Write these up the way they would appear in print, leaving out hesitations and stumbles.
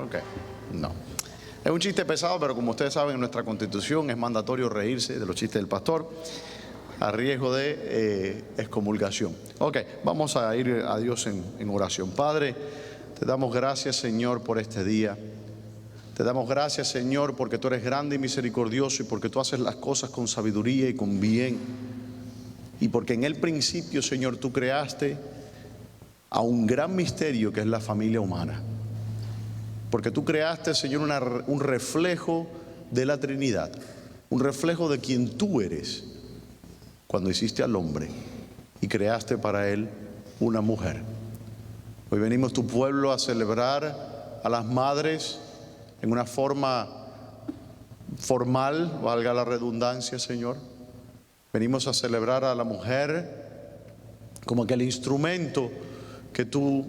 Ok, no. Es un chiste pesado, pero como ustedes saben, en nuestra Constitución es mandatorio reírse de los chistes del pastor, a riesgo de excomulgación. Ok, vamos a ir a Dios en oración. Padre, te damos gracias, Señor, por este día. Te damos gracias, Señor, porque tú eres grande y misericordioso y porque tú haces las cosas con sabiduría y con bien. Y porque en el principio, Señor, tú creaste a un gran misterio que es la familia humana. Porque tú creaste, Señor, un reflejo de la Trinidad, un reflejo de quien tú eres, cuando hiciste al hombre y creaste para él una mujer. Hoy venimos tu pueblo a celebrar a las madres en una forma formal, valga la redundancia, Señor. Venimos a celebrar a la mujer como aquel instrumento que tú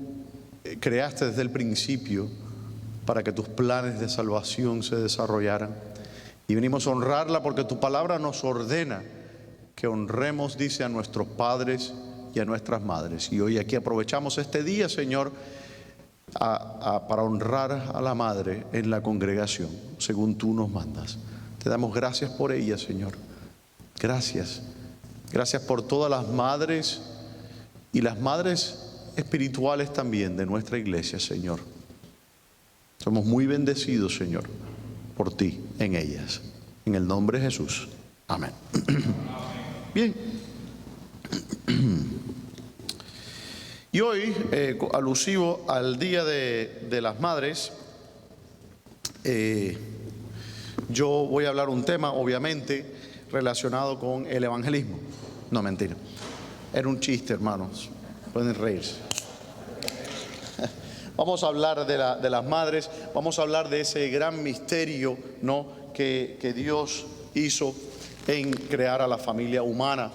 creaste desde el principio para que tus planes de salvación se desarrollaran. Y venimos a honrarla porque tu palabra nos ordena que honremos, dice, a nuestros padres y a nuestras madres. Y hoy aquí aprovechamos este día, Señor, para honrar a la madre en la congregación, según tú nos mandas. Te damos gracias por ella, Señor. Gracias. Gracias por todas las madres y las madres espirituales también de nuestra iglesia, Señor. Somos muy bendecidos, Señor, por ti en ellas. En el nombre de Jesús. Amén. Bien. Y hoy, alusivo al Día de las Madres, yo voy a hablar un tema, obviamente, relacionado con el evangelismo. No, mentira. Era un chiste, hermanos. Pueden reírse. Vamos a hablar de las madres, vamos a hablar de ese gran misterio, ¿no?, que Dios hizo en crear a la familia humana,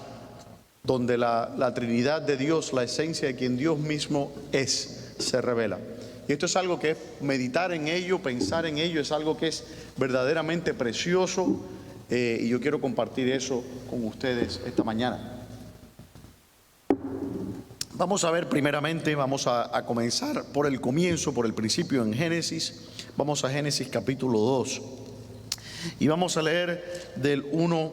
donde la Trinidad de Dios, la esencia de quien Dios mismo es, se revela. Y esto es algo que es meditar en ello, pensar en ello, es algo que es verdaderamente precioso, y yo quiero compartir eso con ustedes esta mañana. Vamos a ver primeramente, vamos a comenzar por el comienzo, por el principio en Génesis. Vamos a Génesis capítulo 2 y vamos a leer del 1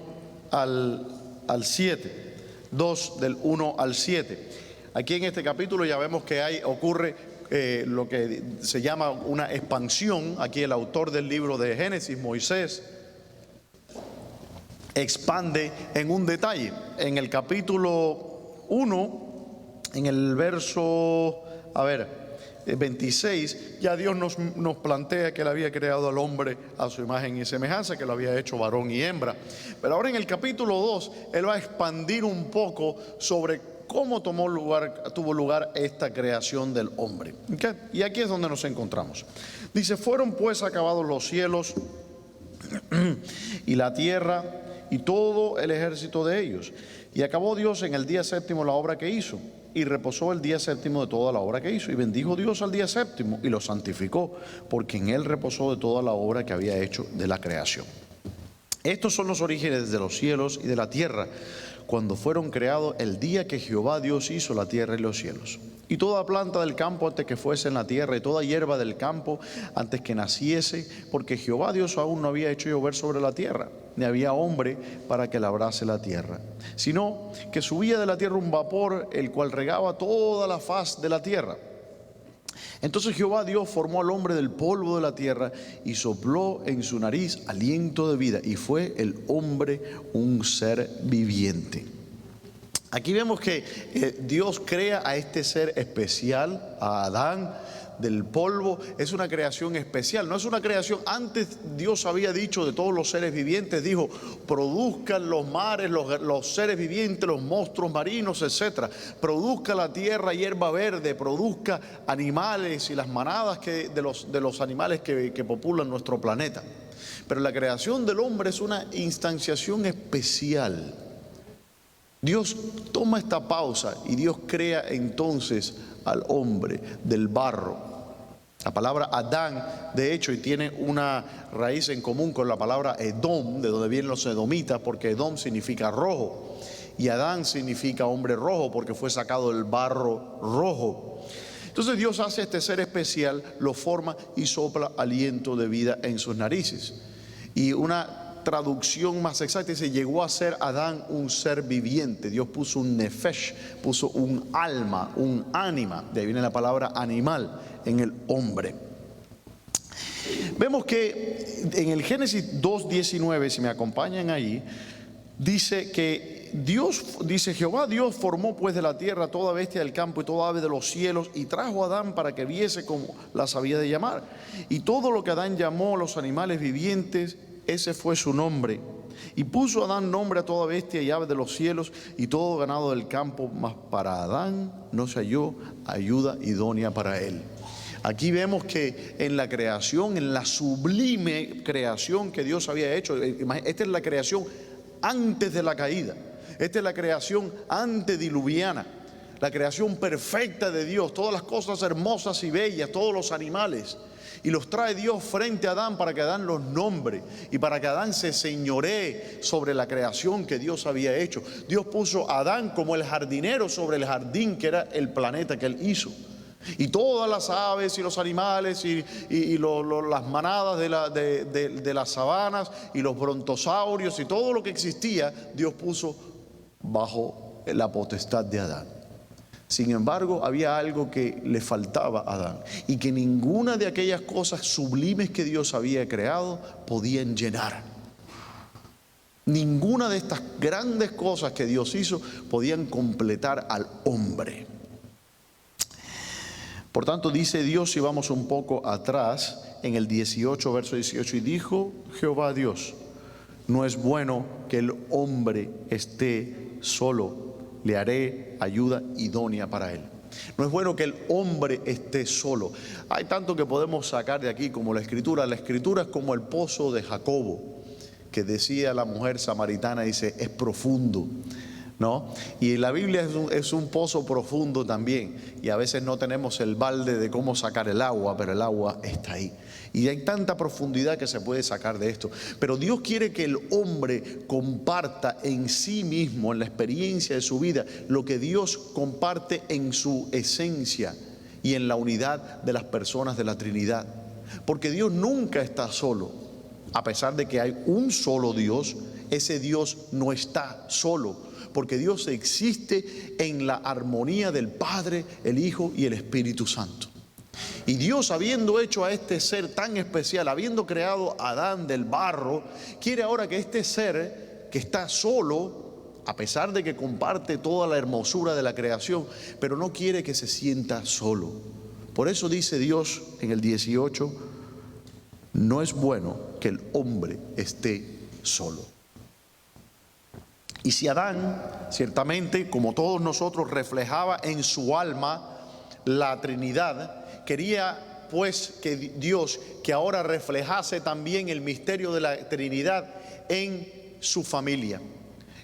al 7, 2 del 1 al 7. Aquí en este capítulo ya vemos que ocurre lo que se llama una expansión. Aquí el autor del libro de Génesis, Moisés, expande en un detalle. En el capítulo 1, en el verso, 26, ya Dios nos plantea que Él había creado al hombre a su imagen y semejanza, que lo había hecho varón y hembra. Pero ahora en el capítulo 2, Él va a expandir un poco sobre cómo tuvo lugar esta creación del hombre. ¿Okay? Y aquí es donde nos encontramos. Dice: fueron pues acabados los cielos y la tierra y todo el ejército de ellos. Y acabó Dios en el día séptimo la obra que hizo, y reposó el día séptimo de toda la obra que hizo. Y bendijo Dios al día séptimo y lo santificó, porque en él reposó de toda la obra que había hecho de la creación. Estos son los orígenes de los cielos y de la tierra, cuando fueron creados el día que Jehová Dios hizo la tierra y los cielos. Y toda planta del campo antes que fuese en la tierra, y toda hierba del campo antes que naciese, porque Jehová Dios aún no había hecho llover sobre la tierra, ni había hombre para que labrase la tierra, sino que subía de la tierra un vapor, el cual regaba toda la faz de la tierra. Entonces Jehová Dios formó al hombre del polvo de la tierra y sopló en su nariz aliento de vida, y fue el hombre un ser viviente. Aquí vemos que Dios crea a este ser especial, a Adán, del polvo. Es una creación especial, no es una creación. Antes Dios había dicho de todos los seres vivientes, dijo: produzcan los mares, los seres vivientes, los monstruos marinos, etcétera. Produzca la tierra hierba verde, produzca animales y las manadas de los animales que populan nuestro planeta. Pero la creación del hombre es una instanciación especial. Dios toma esta pausa y Dios crea entonces al hombre del barro. La palabra Adán, de hecho, y tiene una raíz en común con la palabra Edom, de donde vienen los edomitas, porque Edom significa rojo, y Adán significa hombre rojo, porque fue sacado del barro rojo. Entonces Dios hace este ser especial, lo forma y sopla aliento de vida en sus narices. Y una traducción más exacta dice: llegó a ser Adán un ser viviente. Dios puso un nefesh, puso un alma, un ánima, de ahí viene la palabra animal, en el hombre. Vemos que en el Génesis 2:19, si me acompañan ahí, dice que Jehová Dios formó pues de la tierra toda bestia del campo y toda ave de los cielos, y trajo a Adán para que viese cómo las había de llamar. Y todo lo que Adán llamó a los animales vivientes, ese fue su nombre. Y puso Adán nombre a toda bestia y ave de los cielos y todo ganado del campo, mas para Adán no se halló ayuda idónea para él. Aquí vemos que en la creación, en la sublime creación que Dios había hecho, esta es la creación antes de la caída, esta es la creación antediluviana, la creación perfecta de Dios, todas las cosas hermosas y bellas, todos los animales, y los trae Dios frente a Adán para que Adán los nombre y para que Adán se señoree sobre la creación que Dios había hecho. Dios puso a Adán como el jardinero sobre el jardín que era el planeta que él hizo. Y todas las aves y los animales y las manadas de las sabanas y los brontosaurios y todo lo que existía, Dios puso bajo la potestad de Adán. Sin embargo, había algo que le faltaba a Adán, y que ninguna de aquellas cosas sublimes que Dios había creado podían llenar. Ninguna de estas grandes cosas que Dios hizo podían completar al hombre. Por tanto, dice Dios, si vamos un poco atrás, en el 18, verso 18, y dijo Jehová Dios: no es bueno que el hombre esté solo, le haré ayuda idónea para él. No es bueno que el hombre esté solo. Hay tanto que podemos sacar de aquí como la escritura. La escritura es como el pozo de Jacobo, que decía la mujer samaritana, dice, es profundo, ¿no? Y la Biblia es un pozo profundo también, y a veces no tenemos el balde de cómo sacar el agua, pero el agua está ahí. Y hay tanta profundidad que se puede sacar de esto. Pero Dios quiere que el hombre comparta en sí mismo, en la experiencia de su vida, lo que Dios comparte en su esencia y en la unidad de las personas de la Trinidad. Porque Dios nunca está solo. A pesar de que hay un solo Dios, ese Dios no está solo, porque Dios existe en la armonía del Padre, el Hijo y el Espíritu Santo. Y Dios, habiendo hecho a este ser tan especial, habiendo creado a Adán del barro, quiere ahora que este ser que está solo, a pesar de que comparte toda la hermosura de la creación, pero no quiere que se sienta solo. Por eso dice Dios en el 18, no es bueno que el hombre esté solo. Y si Adán, ciertamente, como todos nosotros, reflejaba en su alma la Trinidad, quería pues que Dios, que ahora reflejase también el misterio de la Trinidad en su familia.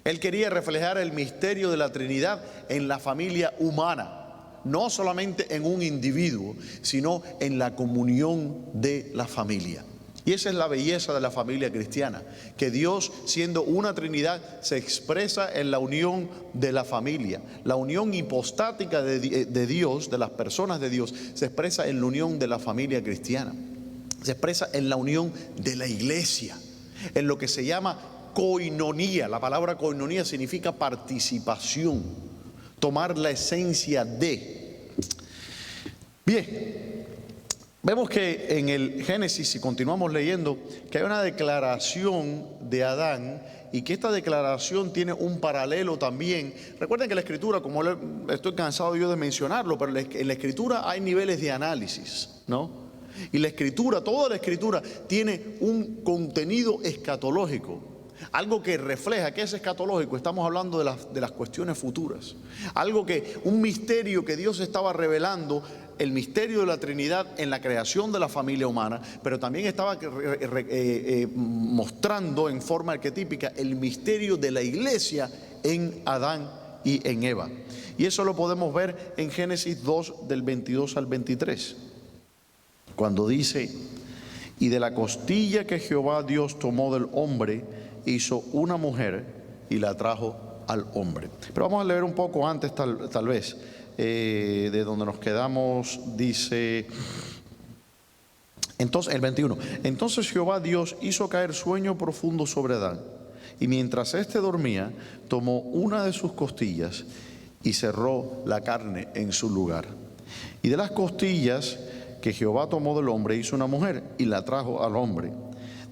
Él quería reflejar el misterio de la Trinidad en la familia humana, no solamente en un individuo, sino en la comunión de la familia. Y esa es la belleza de la familia cristiana, que Dios, siendo una Trinidad, se expresa en la unión de la familia. La unión hipostática de Dios, de las personas de Dios, se expresa en la unión de la familia cristiana. Se expresa en la unión de la iglesia, en lo que se llama coinonía. La palabra coinonía significa participación, tomar la esencia de. Bien. Vemos que en el Génesis, si continuamos leyendo, que hay una declaración de Adán, y que esta declaración tiene un paralelo también. Recuerden que la Escritura, como estoy cansado yo de mencionarlo, pero en la Escritura hay niveles de análisis, ¿no? Y la Escritura, toda la Escritura tiene un contenido escatológico. Algo que refleja, ¿qué es escatológico? Estamos hablando de las cuestiones futuras. Un misterio que Dios estaba revelando, el misterio de la Trinidad en la creación de la familia humana, pero también estaba mostrando en forma arquetípica el misterio de la iglesia en Adán y en Eva. Y eso lo podemos ver en Génesis 2, del 22 al 23, cuando dice: y de la costilla que Jehová Dios tomó del hombre, hizo una mujer y la trajo al hombre. Pero vamos a leer un poco antes tal vez. de donde nos quedamos, dice, entonces, el 21, entonces Jehová Dios hizo caer sueño profundo sobre Adán, y mientras éste dormía, tomó una de sus costillas y cerró la carne en su lugar. Y de las costillas que Jehová tomó del hombre, hizo una mujer y la trajo al hombre.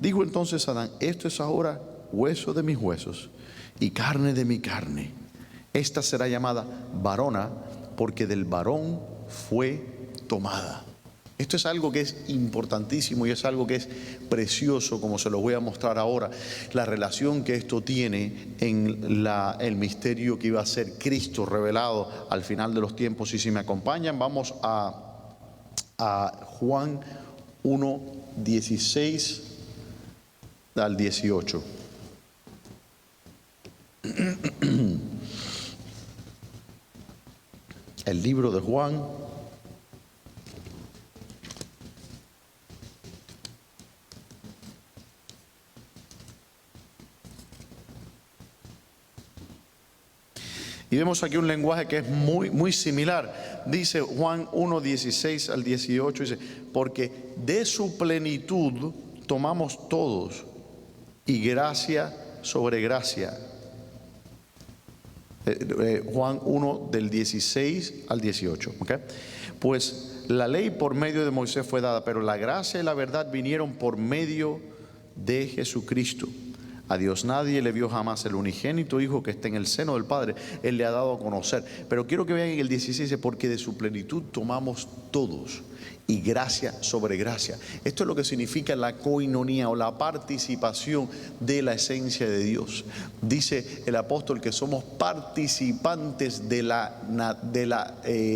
Dijo entonces Adán, esto es ahora hueso de mis huesos y carne de mi carne. Esta será llamada varona, porque del varón fue tomada. Esto es algo que es importantísimo y es algo que es precioso, como se lo voy a mostrar ahora, la relación que esto tiene en el misterio que iba a ser Cristo revelado al final de los tiempos. Y si me acompañan, vamos a Juan 1, 16 al 18. El libro de Juan, y vemos aquí un lenguaje que es muy similar. Dice Juan 1, 16 al 18, dice, porque de su plenitud tomamos todos, y gracia sobre gracia. Juan 1 del 16 al 18, ¿ok? Pues la ley por medio de Moisés fue dada, pero la gracia y la verdad vinieron por medio de Jesucristo. A Dios nadie le vio jamás, el unigénito Hijo que está en el seno del Padre, Él le ha dado a conocer. Pero quiero que vean en el 16, dice, porque de su plenitud tomamos todos, y gracia sobre gracia. Esto es lo que significa la coinonía o la participación de la esencia de Dios. Dice el apóstol que somos participantes de la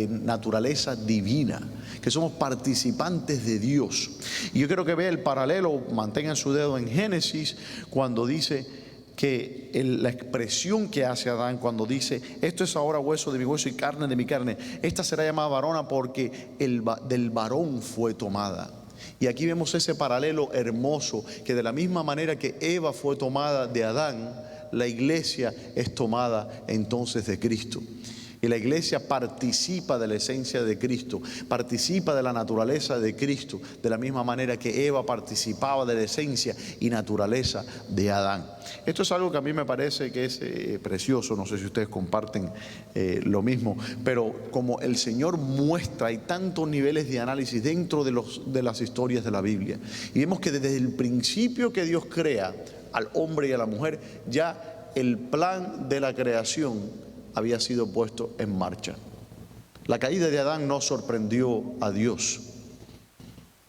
naturaleza divina, que somos participantes de Dios. Y yo quiero que vea el paralelo, mantengan su dedo en Génesis, cuando dice que la expresión que hace Adán cuando dice, esto es ahora hueso de mi hueso y carne de mi carne, esta será llamada varona porque del varón fue tomada. Y aquí vemos ese paralelo hermoso, que de la misma manera que Eva fue tomada de Adán, la iglesia es tomada entonces de Cristo. Y la iglesia participa de la esencia de Cristo, participa de la naturaleza de Cristo, de la misma manera que Eva participaba de la esencia y naturaleza de Adán. Esto es algo que a mí me parece que es precioso, no sé si ustedes comparten lo mismo, pero como el Señor muestra, hay tantos niveles de análisis dentro de las historias de la Biblia. Y vemos que desde el principio que Dios crea al hombre y a la mujer, ya el plan de la creación había sido puesto en marcha. La caída de Adán no sorprendió a Dios.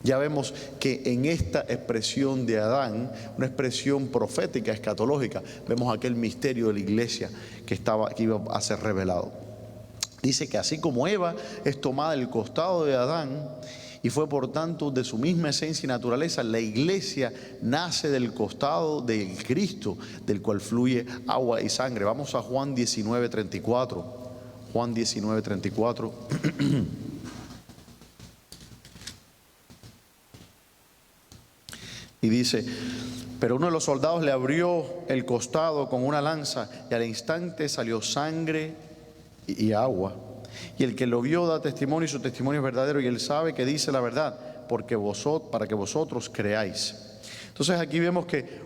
Ya vemos que en esta expresión de Adán, una expresión profética, escatológica, vemos aquel misterio de la iglesia que iba a ser revelado. Dice que así como Eva es tomada del costado de Adán y fue por tanto de su misma esencia y naturaleza, la iglesia nace del costado del Cristo, del cual fluye agua y sangre. Vamos a Juan 19, 34. Juan 19, 34. Y dice, pero uno de los soldados le abrió el costado con una lanza y al instante salió sangre y agua. Y el que lo vio da testimonio y su testimonio es verdadero, y él sabe que dice la verdad para que vosotros creáis. Entonces aquí vemos que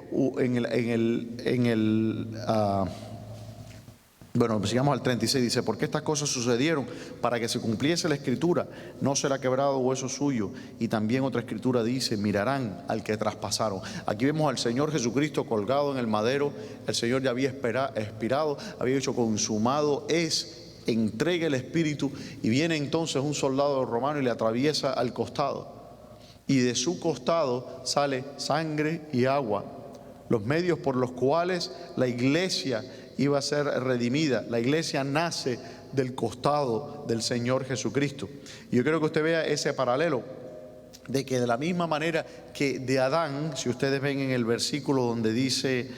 bueno, sigamos al 36, dice, porque estas cosas sucedieron para que se cumpliese la escritura, no será quebrado hueso suyo. Y también otra escritura dice, mirarán al que traspasaron. Aquí vemos al Señor Jesucristo colgado en el madero. El Señor ya había expirado, había dicho consumado es, entrega el espíritu, y viene entonces un soldado romano y le atraviesa al costado, y de su costado sale sangre y agua, los medios por los cuales la iglesia iba a ser redimida. La iglesia nace del costado del Señor Jesucristo. Y yo quiero que usted vea ese paralelo, de que de la misma manera que de Adán, si ustedes ven en el versículo donde dice,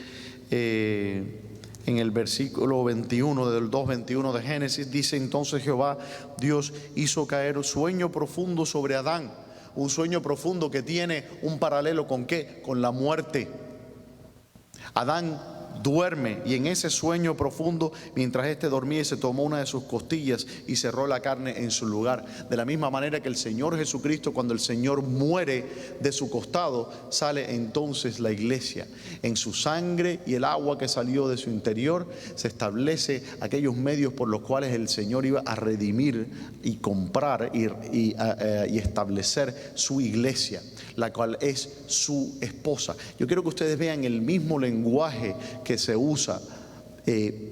en el versículo 21 del 2:21 de Génesis, dice entonces Jehová Dios hizo caer un sueño profundo sobre Adán. Un sueño profundo que tiene un paralelo ¿con qué? Con la muerte. Adán duerme, y en ese sueño profundo, mientras éste dormía, se tomó una de sus costillas y cerró la carne en su lugar. De la misma manera que el Señor Jesucristo, cuando el Señor muere de su costado, sale entonces la iglesia. En su sangre y el agua que salió de su interior se establece aquellos medios por los cuales el Señor iba a redimir y comprar y establecer su iglesia, la cual es su esposa. Yo quiero que ustedes vean el mismo lenguaje que se usa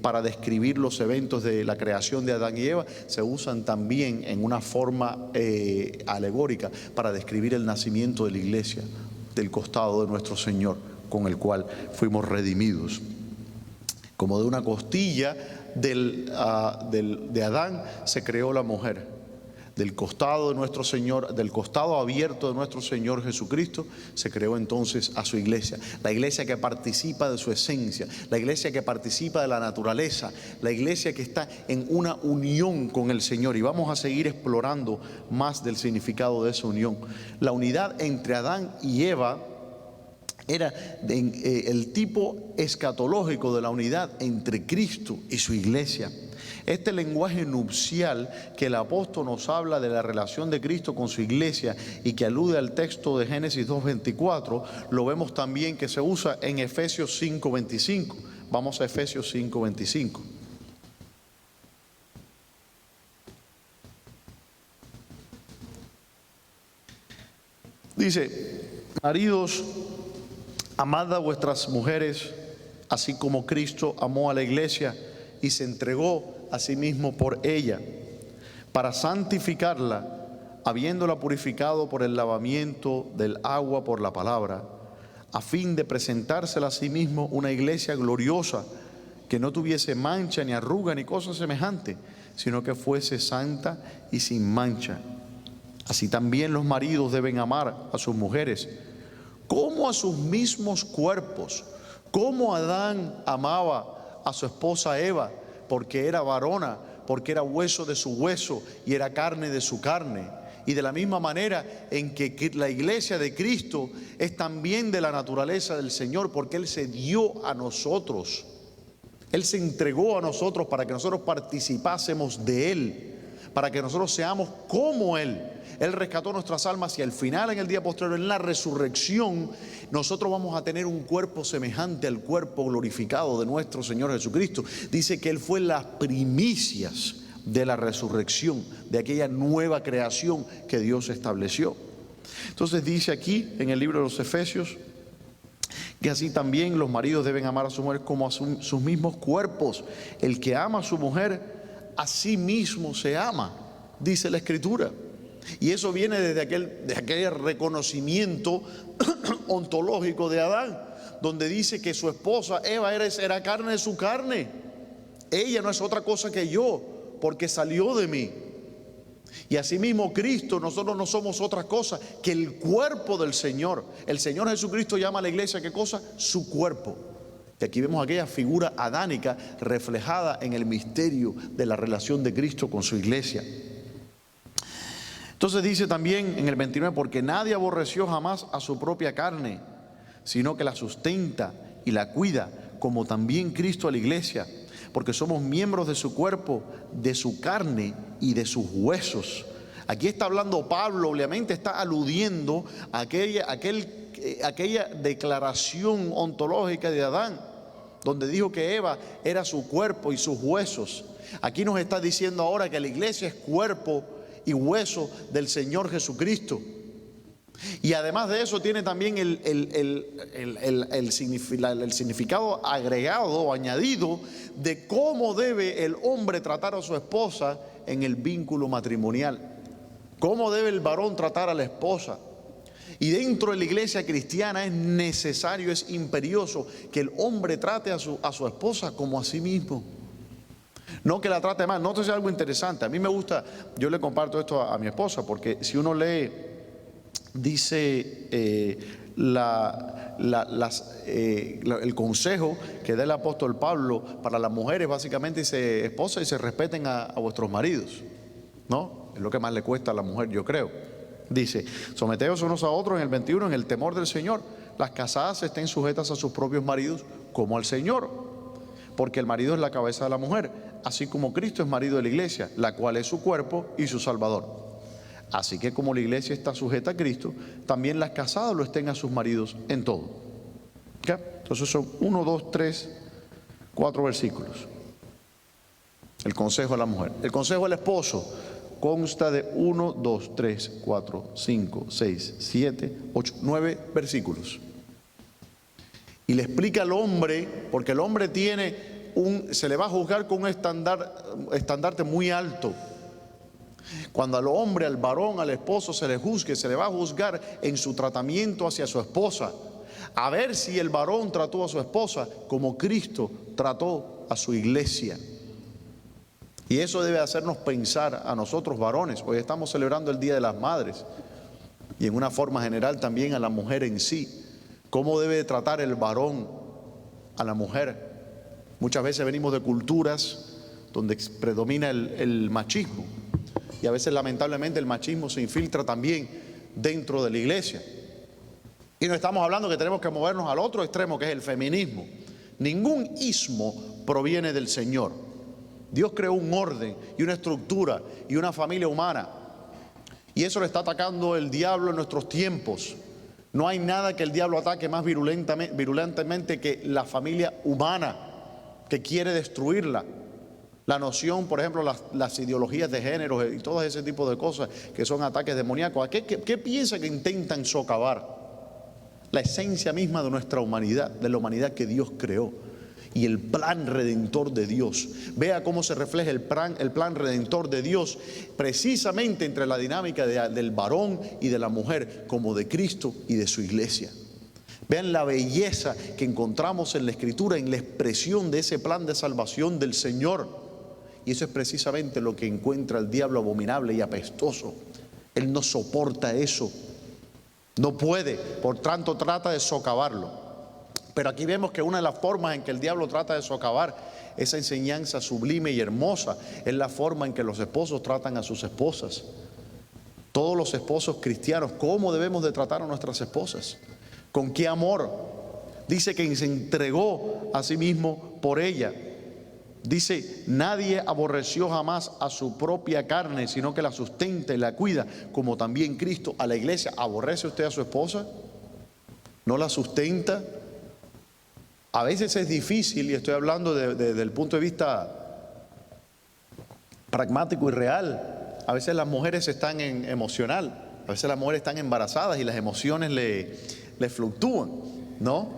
para describir los eventos de la creación de Adán y Eva, se usan también en una forma alegórica para describir el nacimiento de la iglesia, del costado de nuestro Señor, con el cual fuimos redimidos. Como de una costilla de Adán se creó la mujer. Del costado de nuestro Señor, del costado abierto de nuestro Señor Jesucristo, se creó entonces a su iglesia. La iglesia que participa de su esencia, la iglesia que participa de la naturaleza, la iglesia que está en una unión con el Señor. Y vamos a seguir explorando más del significado de esa unión. La unidad entre Adán y Eva era el tipo escatológico de la unidad entre Cristo y su iglesia. Este lenguaje nupcial que el apóstol nos habla de la relación de Cristo con su iglesia y que alude al texto de Génesis 2:24, lo vemos también que se usa en Efesios 5:25. Vamos a Efesios 5:25. Dice: maridos, amad a vuestras mujeres, así como Cristo amó a la iglesia y se entregó a sí mismo por ella, para santificarla, habiéndola purificado por el lavamiento del agua por la palabra, a fin de presentársela a sí mismo una iglesia gloriosa, que no tuviese mancha, ni arruga, ni cosa semejante, sino que fuese santa y sin mancha. Así también los maridos deben amar a sus mujeres como a sus mismos cuerpos, como Adán amaba a su esposa Eva, porque era varona, porque era hueso de su hueso y era carne de su carne. Y de la misma manera en que la iglesia de Cristo es también de la naturaleza del Señor, porque Él se dio a nosotros, Él se entregó a nosotros para que nosotros participásemos de Él, para que nosotros seamos como Él. Él rescató nuestras almas y al final, en el día posterior, en la resurrección, nosotros vamos a tener un cuerpo semejante al cuerpo glorificado de nuestro Señor Jesucristo. Dice que Él fue las primicias de la resurrección, de aquella nueva creación que Dios estableció. Entonces dice aquí en el libro de los Efesios que así también los maridos deben amar a su mujer como a sus mismos cuerpos. El que ama a su mujer, a sí mismo se ama, dice la Escritura. Y eso viene desde aquel reconocimiento ontológico de Adán, donde dice que su esposa Eva era carne de su carne. Ella no es otra cosa que yo, porque salió de mí. Y asimismo Cristo, nosotros no somos otra cosa que el cuerpo del Señor. El Señor Jesucristo llama a la iglesia, ¿qué cosa? Su cuerpo. Y aquí vemos aquella figura adánica reflejada en el misterio de la relación de Cristo con su iglesia. Entonces dice también en el 29, porque nadie aborreció jamás a su propia carne, sino que la sustenta y la cuida, como también Cristo a la iglesia, porque somos miembros de su cuerpo, de su carne y de sus huesos. Aquí está hablando Pablo, obviamente está aludiendo a aquella declaración ontológica de Adán, donde dijo que Eva era su cuerpo y sus huesos. Aquí nos está diciendo ahora que la iglesia es cuerpo y hueso del Señor Jesucristo. Y además de eso tiene también el significado agregado o añadido de cómo debe el hombre tratar a su esposa en el vínculo matrimonial, cómo debe el varón tratar a la esposa. Y dentro de la iglesia cristiana es necesario, es imperioso que el hombre trate a su esposa como a sí mismo. No que la trate mal. No, esto es algo interesante. A mí me gusta, yo le comparto esto a mi esposa, porque si uno lee, dice el consejo que da el apóstol Pablo para las mujeres, básicamente dice: esposa, y se respeten a vuestros maridos, ¿no? Es lo que más le cuesta a la mujer, yo creo. Dice: someteos unos a otros, en el 21, en el temor del Señor. Las casadas estén sujetas a sus propios maridos como al Señor. porque el marido es la cabeza de la mujer, así como Cristo es marido de la iglesia, la cual es su cuerpo y su Salvador. Así que como la iglesia está sujeta a Cristo, también las casadas lo estén a sus maridos en todo. ¿Okay? Entonces son 1, 2, 3, 4 versículos. El consejo a la mujer. El consejo al esposo consta de 1, 2, 3, 4, 5, 6, 7, 8, 9 versículos. Y le explica al hombre, porque el hombre se le va a juzgar con un estandarte muy alto. Cuando al hombre, al varón, al esposo se le juzgue, se le va a juzgar en su tratamiento hacia su esposa. A ver si el varón trató a su esposa como Cristo trató a su iglesia. Y eso debe hacernos pensar a nosotros varones. Hoy estamos celebrando el Día de las Madres y en una forma general también a la mujer en sí. ¿Cómo debe tratar el varón a la mujer? Muchas veces venimos de culturas donde predomina el machismo. Y a veces lamentablemente el machismo se infiltra también dentro de la iglesia. Y no estamos hablando que tenemos que movernos al otro extremo, que es el feminismo. Ningún ismo proviene del Señor. Dios creó un orden y una estructura y una familia humana. Y eso lo está atacando el diablo en nuestros tiempos. No hay nada que el diablo ataque más virulentemente que la familia humana, que quiere destruirla. La noción, por ejemplo, las ideologías de género y todo ese tipo de cosas que son ataques demoníacos. ¿Qué piensa que intentan socavar? La esencia misma de nuestra humanidad, de la humanidad que Dios creó y el plan redentor de Dios. Vea cómo se refleja el plan redentor de Dios precisamente entre la dinámica del varón y de la mujer, como de Cristo y de su iglesia. Vean la belleza que encontramos en la Escritura, en la expresión de ese plan de salvación del Señor. Y eso es precisamente lo que encuentra el diablo abominable y apestoso. Él no soporta eso. No puede, por tanto trata de socavarlo. Pero aquí vemos que una de las formas en que el diablo trata de socavar esa enseñanza sublime y hermosa es la forma en que los esposos tratan a sus esposas. Todos los esposos cristianos, ¿cómo debemos de tratar a nuestras esposas? ¿Con qué amor? Dice que se entregó a sí mismo por ella. Dice, nadie aborreció jamás a su propia carne, sino que la sustenta y la cuida, como también Cristo a la iglesia. ¿Aborrece usted a su esposa? ¿No la sustenta? A veces es difícil, y estoy hablando desde el punto de vista pragmático y real. A veces las mujeres están emocional, a veces las mujeres están embarazadas y las emociones le fluctúan, ¿no?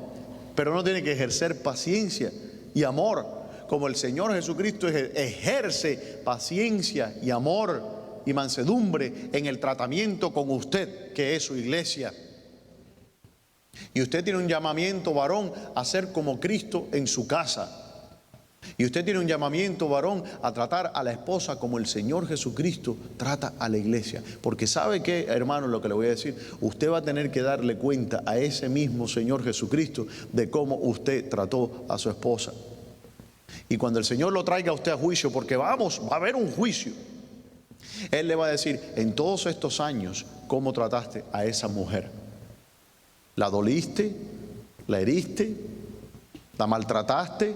Pero uno tiene que ejercer paciencia y amor, como el Señor Jesucristo ejerce paciencia y amor y mansedumbre en el tratamiento con usted, que es su iglesia. Y usted tiene un llamamiento, varón, a ser como Cristo en su casa. Y usted tiene un llamamiento, varón, a tratar a la esposa como el Señor Jesucristo trata a la iglesia. Porque ¿sabe qué, hermano, lo que le voy a decir? Usted va a tener que darle cuenta a ese mismo Señor Jesucristo de cómo usted trató a su esposa. Y cuando el Señor lo traiga a usted a juicio, porque va a haber un juicio, Él le va a decir, en todos estos años, ¿cómo trataste a esa mujer? ¿La doliste? ¿La heriste? ¿La maltrataste?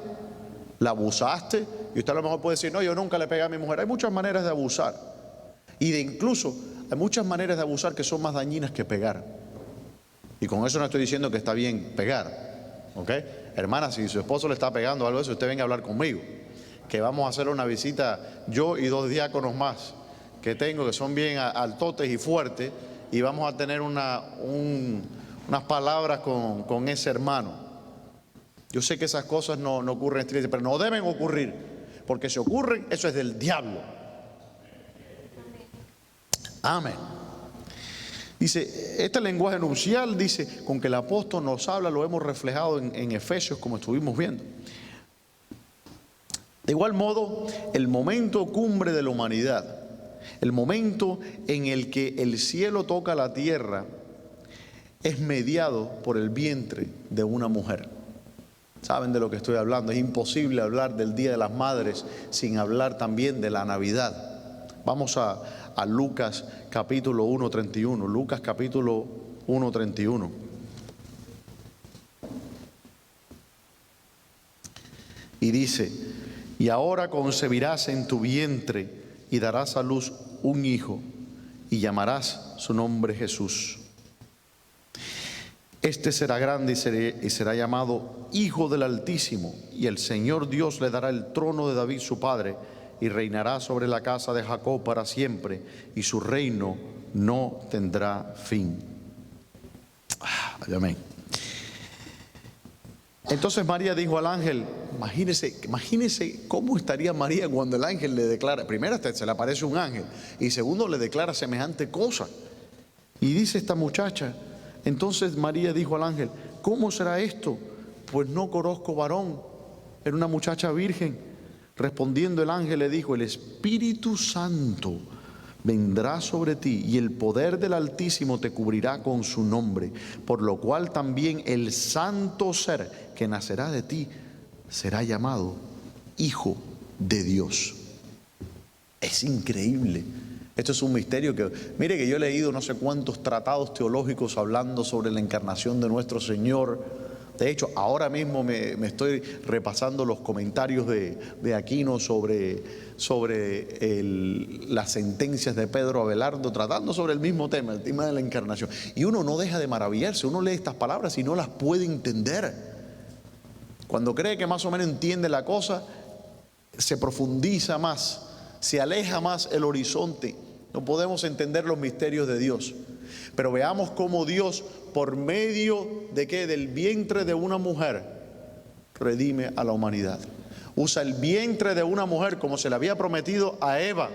¿La abusaste? Y usted a lo mejor puede decir, no, yo nunca le pegué a mi mujer. Hay muchas maneras de abusar. Y incluso hay muchas maneras de abusar que son más dañinas que pegar. Y con eso no estoy diciendo que está bien pegar. ¿Ok? Hermana, si su esposo le está pegando o algo de eso, usted venga a hablar conmigo. Que vamos a hacer una visita, yo y 2 diáconos más que tengo, que son bien altotes y fuertes. Y vamos a tener unas palabras con ese hermano. Yo sé que esas cosas no ocurren, pero no deben ocurrir, porque si ocurren, eso es del diablo. Amén. Dice, este lenguaje nupcial, dice, con que el apóstol nos habla, lo hemos reflejado en Efesios, como estuvimos viendo. De igual modo, el momento cumbre de la humanidad, el momento en el que el cielo toca la tierra, es mediado por el vientre de una mujer. ¿Saben de lo que estoy hablando? Es imposible hablar del Día de las Madres sin hablar también de la Navidad. Vamos a Lucas capítulo 1:31. Lucas capítulo 1:31. Y Y dice: y ahora concebirás en tu vientre y darás a luz un hijo y llamarás su nombre Jesús. Este será grande y será llamado Hijo del Altísimo, y el Señor Dios le dará el trono de David su padre, y reinará sobre la casa de Jacob para siempre, y su reino no tendrá fin. Amén. Entonces María dijo al ángel, imagínese cómo estaría María cuando el ángel le declara, primero se le aparece un ángel, y segundo le declara semejante cosa. Y dice esta muchacha, entonces María dijo al ángel, ¿cómo será esto? Pues no conozco varón. Era una muchacha virgen. Respondiendo el ángel le dijo, el Espíritu Santo vendrá sobre ti y el poder del Altísimo te cubrirá con su nombre, por lo cual también el santo ser que nacerá de ti será llamado Hijo de Dios. Es increíble. Esto es un misterio que, mire que yo he leído no sé cuántos tratados teológicos hablando sobre la encarnación de nuestro Señor. De hecho, ahora mismo me estoy repasando los comentarios de Aquino sobre las sentencias de Pedro Abelardo, tratando sobre el mismo tema, el tema de la encarnación. Y uno no deja de maravillarse, uno lee estas palabras y no las puede entender. Cuando cree que más o menos entiende la cosa, se profundiza más, se aleja más el horizonte. No podemos entender los misterios de Dios. Pero veamos cómo Dios, por medio de ¿qué? Del vientre de una mujer, redime a la humanidad. Usa el vientre de una mujer como se le había prometido a Eva,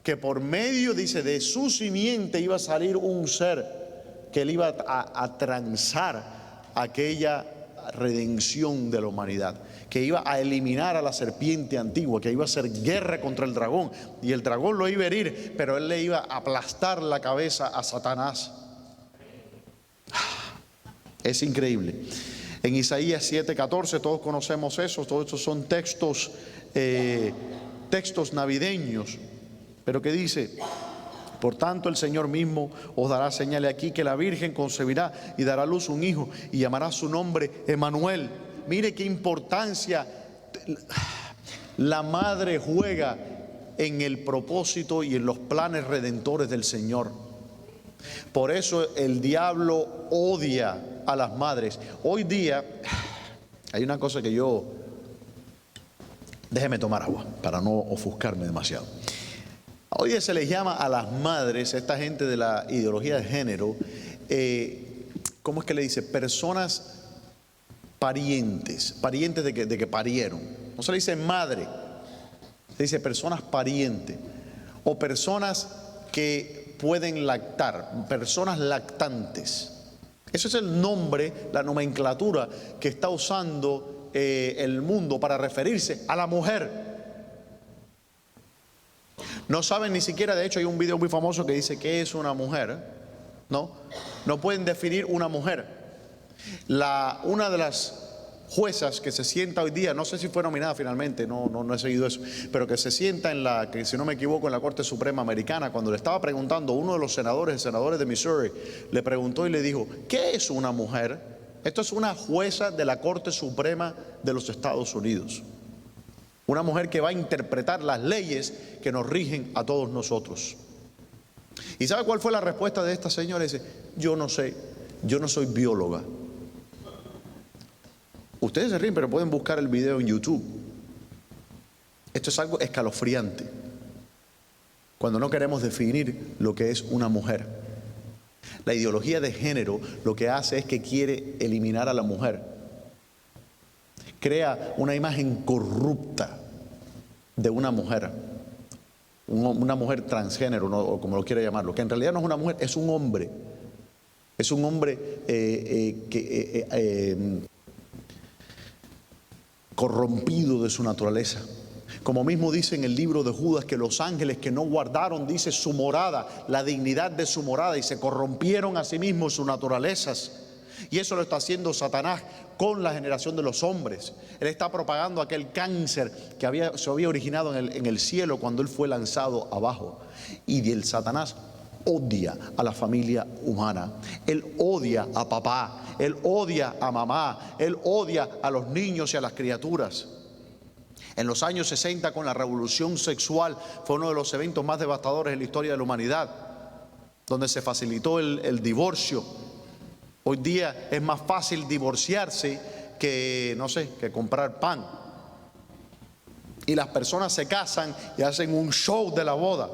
que por medio, dice, de su simiente iba a salir un ser que él iba a transar aquella redención de la humanidad, que iba a eliminar a la serpiente antigua, que iba a hacer guerra contra el dragón, y el dragón lo iba a herir, pero él le iba a aplastar la cabeza a Satanás. Es increíble. En Isaías 7:14, todos conocemos eso, todos estos son textos navideños, pero que dice: por tanto el Señor mismo os dará señales aquí, que la Virgen concebirá y dará a luz un hijo y llamará su nombre Emmanuel. Mire qué importancia la madre juega en el propósito y en los planes redentores del Señor. Por eso el diablo odia a las madres. Hoy día hay una cosa que déjeme tomar agua para no ofuscarme demasiado. Hoy día se les llama a las madres, esta gente de la ideología de género, ¿cómo es que le dice? Personas parientes de que parieron. No se le dice madre, se dice personas parientes o personas que pueden lactar, personas lactantes. Eso es el nombre, la nomenclatura que está usando el mundo para referirse a la mujer. No saben ni siquiera, de hecho hay un video muy famoso que dice qué es una mujer, ¿no? No pueden definir una mujer. Una de las juezas que se sienta hoy día, no sé si fue nominada finalmente, no he seguido eso, pero que se sienta que si no me equivoco en la Corte Suprema Americana, cuando le estaba preguntando, uno de los senadores de Missouri, le preguntó y le dijo, ¿qué es una mujer? Esto es una jueza de la Corte Suprema de los Estados Unidos. Una mujer que va a interpretar las leyes que nos rigen a todos nosotros. ¿Y sabe cuál fue la respuesta de esta señora? Dice, yo no sé, yo no soy bióloga. Ustedes se ríen, pero pueden buscar el video en YouTube. Esto es algo escalofriante. Cuando no queremos definir lo que es una mujer. La ideología de género lo que hace es que quiere eliminar a la mujer. Crea una imagen corrupta de una mujer. Una mujer transgénero, ¿no? O como lo quiera llamarlo, que en realidad no es una mujer, es un hombre. Es un hombre corrompido de su naturaleza. Como mismo dice en el libro de Judas, que los ángeles que no guardaron, dice, su morada, la dignidad de su morada, y se corrompieron a sí mismos sus naturalezas. Y eso lo está haciendo Satanás con la generación de los hombres. Él está propagando aquel cáncer que se había originado en el cielo cuando él fue lanzado abajo. Y el Satanás odia a la familia humana. Él odia a papá, él odia a mamá, él odia a los niños y a las criaturas. En los años 60, con la revolución sexual, fue uno de los eventos más devastadores en la historia de la humanidad, donde se facilitó el divorcio. Hoy día es más fácil divorciarse que, no sé, que comprar pan. Y las personas se casan y hacen un show de la boda,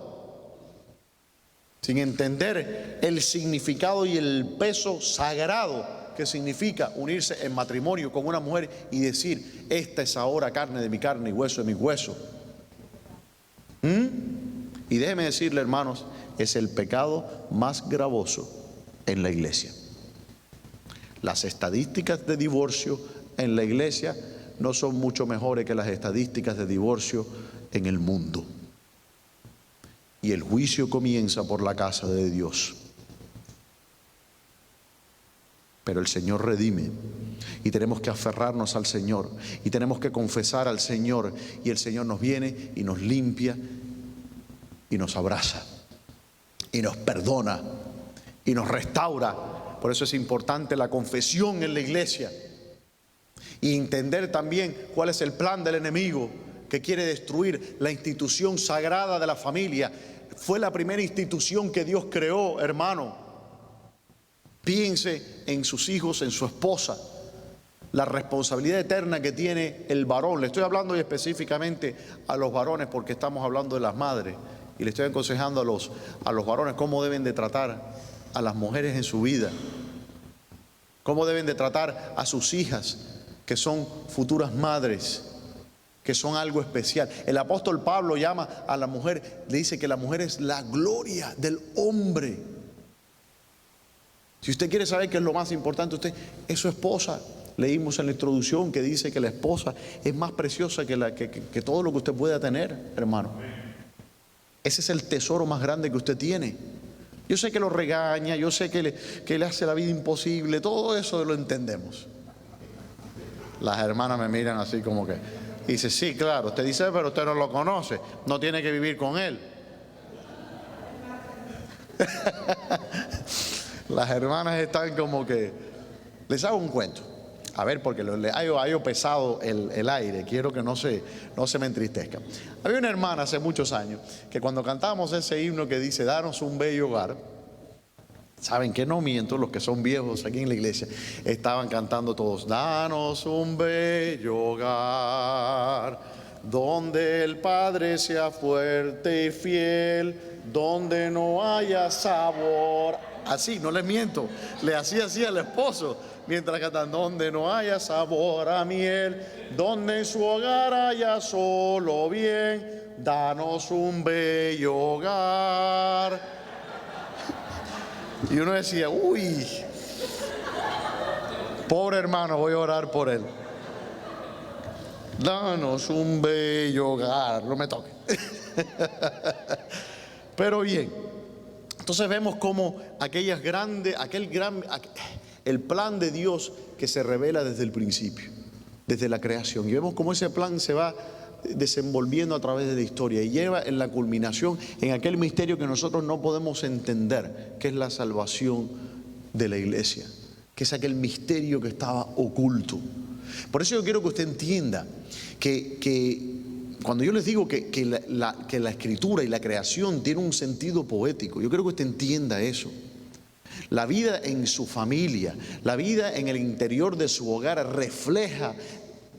sin entender el significado y el peso sagrado que significa unirse en matrimonio con una mujer y decir: esta es ahora carne de mi carne y hueso de mi hueso. Y déjeme decirle, hermanos, es el pecado más gravoso en la iglesia. Las estadísticas de divorcio en la iglesia no son mucho mejores que las estadísticas de divorcio en el mundo. Y el juicio comienza por la casa de Dios. Pero el Señor redime, y tenemos que aferrarnos al Señor, y tenemos que confesar al Señor, y el Señor nos viene y nos limpia y nos abraza y nos perdona y nos restaura. Por eso es importante la confesión en la iglesia y entender también cuál es el plan del enemigo, que quiere destruir la institución sagrada de la familia. Fue la primera institución que Dios creó, hermano. Piense en sus hijos, en su esposa, la responsabilidad eterna que tiene el varón. Le estoy hablando hoy específicamente a los varones porque estamos hablando de las madres, y le estoy aconsejando a los varones cómo deben de tratar a las mujeres en su vida, cómo deben de tratar a sus hijas, que son futuras madres, que son algo especial. El apóstol Pablo llama a la mujer, le dice que la mujer es la gloria del hombre. Si usted quiere saber qué es lo más importante, usted es su esposa. Leímos en la introducción que dice que la esposa es más preciosa que todo lo que usted pueda tener, hermano. Ese es el tesoro más grande que usted tiene. Yo sé que lo regaña, yo sé que le hace la vida imposible, todo eso lo entendemos. Las hermanas me miran así como que, y dice: sí, claro, usted dice, pero usted no lo conoce, no tiene que vivir con él. Las hermanas están como que, les hago un cuento, a ver, porque ha pesado el aire, quiero que no se me entristezca. Había una hermana hace muchos años que cuando cantábamos ese himno que dice: danos un bello hogar, saben que no miento, los que son viejos aquí en la iglesia estaban cantando todos: danos un bello hogar, donde el padre sea fuerte y fiel, donde no haya sabor. Así, no les miento, le hacía así al esposo mientras cantan: donde no haya sabor a miel, donde en su hogar haya solo bien, danos un bello hogar. Y uno decía: uy, pobre hermano, voy a orar por él. Danos un bello hogar, no me toque. Pero bien, entonces vemos como el plan de Dios que se revela desde el principio, desde la creación, y vemos cómo ese plan se va desenvolviendo a través de la historia y lleva en la culminación en aquel misterio que nosotros no podemos entender, que es la salvación de la iglesia, que es aquel misterio que estaba oculto. Por eso yo quiero que usted entienda que cuando yo les digo que la escritura y la creación tiene un sentido poético, yo quiero que usted entienda eso. La vida en su familia, la vida en el interior de su hogar refleja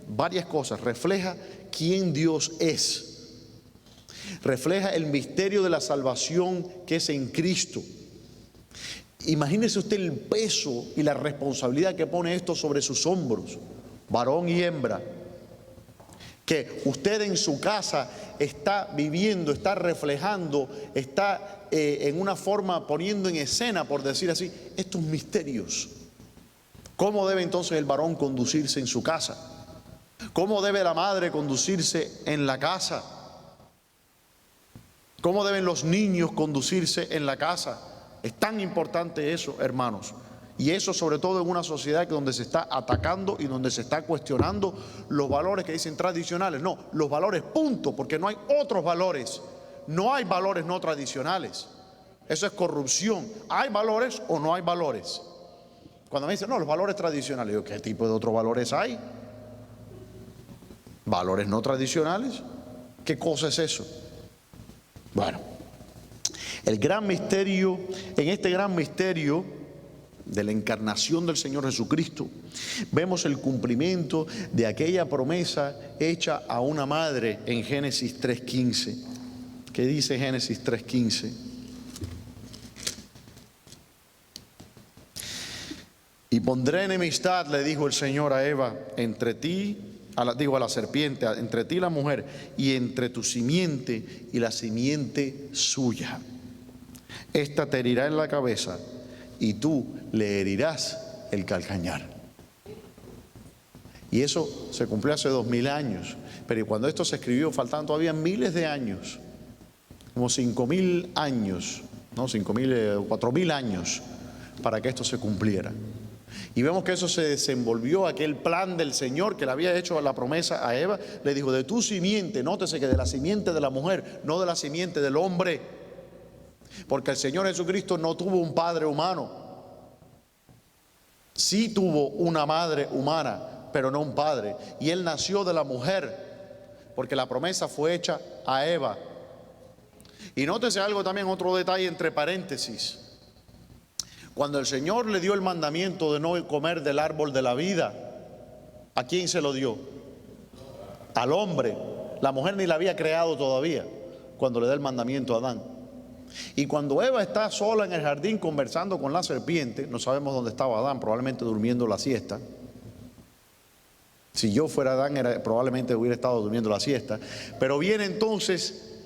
varias cosas. Refleja quién Dios es, refleja el misterio de la salvación que es en Cristo. Imagínese usted el peso y la responsabilidad que pone esto sobre sus hombros, varón y hembra, que usted en su casa está viviendo, está reflejando, está en una forma poniendo en escena, por decir así, estos misterios. ¿Cómo debe entonces el varón conducirse en su casa? ¿Cómo debe la madre conducirse en la casa? ¿Cómo deben los niños conducirse en la casa? Es tan importante eso, hermanos. Y eso sobre todo en una sociedad donde se está atacando y donde se está cuestionando los valores que dicen tradicionales. No, los valores, punto, porque no hay otros valores. No hay valores no tradicionales. Eso es corrupción. ¿Hay valores o no hay valores? Cuando me dicen, no, los valores tradicionales, yo, ¿qué tipo de otros valores hay? Valores no tradicionales. ¿Qué cosa es eso? Bueno, el gran misterio, en este gran misterio de la encarnación del Señor Jesucristo, vemos el cumplimiento de aquella promesa hecha a una madre en Génesis 3:15. ¿Qué dice Génesis 3:15? Y pondré enemistad, le dijo el Señor a Eva, entre ti, a la serpiente, entre ti y la mujer, y entre tu simiente y la simiente suya. Esta te herirá en la cabeza y tú le herirás el calcañar. Y eso se cumplió hace 2000 años, pero cuando esto se escribió faltaban todavía miles de años, como 5000 años, no 5000, 4000 años para que esto se cumpliera. Y vemos que eso se desenvolvió, aquel plan del Señor que le había hecho la promesa a Eva, le dijo, de tu simiente, nótese que de la simiente de la mujer, no de la simiente del hombre, porque el Señor Jesucristo no tuvo un padre humano, sí tuvo una madre humana, pero no un padre, y Él nació de la mujer, porque la promesa fue hecha a Eva. Y nótese algo también, otro detalle entre paréntesis. Cuando el Señor le dio el mandamiento de no comer del árbol de la vida, ¿a quién se lo dio? Al hombre. La mujer ni la había creado todavía cuando le da el mandamiento a Adán. Y cuando Eva está sola en el jardín conversando con la serpiente, no sabemos dónde estaba Adán, probablemente durmiendo la siesta. Si yo fuera Adán, probablemente hubiera estado durmiendo la siesta. Pero viene entonces,